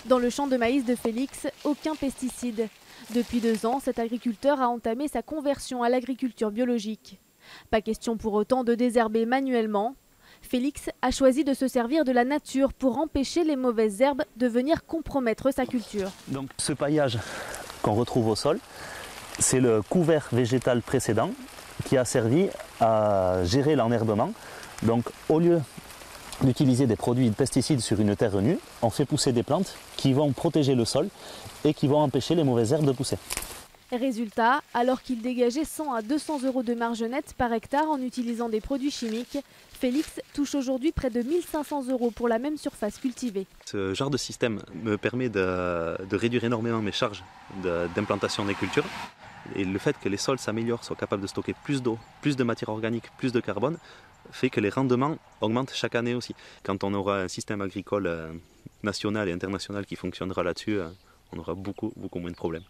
Dans le champ de maïs de Félix, aucun pesticide. Depuis 2 ans, cet agriculteur a entamé sa conversion à l'agriculture biologique. Pas question pour autant de désherber manuellement. Félix a choisi de se servir de la nature pour empêcher les mauvaises herbes de venir compromettre sa culture. Donc ce paillage qu'on retrouve au sol, c'est le couvert végétal précédent qui a servi à gérer l'enherbement. Donc au lieu d'utiliser des produits de pesticides sur une terre nue, on fait pousser des plantes qui vont protéger le sol et qui vont empêcher les mauvaises herbes de pousser. Résultat, alors qu'il dégageait 100 à 200 euros de marge nette par hectare en utilisant des produits chimiques, Félix touche aujourd'hui près de 1 500 euros pour la même surface cultivée. Ce genre de système me permet de réduire énormément mes charges d'implantation des cultures. Et le fait que les sols s'améliorent, soient capables de stocker plus d'eau, plus de matière organique, plus de carbone, fait que les rendements augmentent chaque année aussi. Quand on aura un système agricole national et international qui fonctionnera là-dessus, on aura beaucoup moins de problèmes.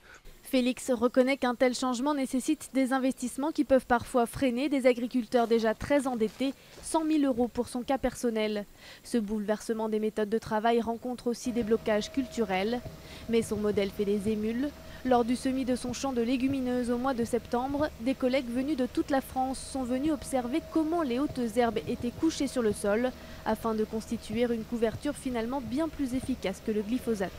Félix reconnaît qu'un tel changement nécessite des investissements qui peuvent parfois freiner des agriculteurs déjà très endettés, 100 000 euros pour son cas personnel. Ce bouleversement des méthodes de travail rencontre aussi des blocages culturels. Mais son modèle fait des émules. Lors du semis de son champ de légumineuses au mois de septembre, des collègues venus de toute la France sont venus observer comment les hautes herbes étaient couchées sur le sol afin de constituer une couverture finalement bien plus efficace que le glyphosate.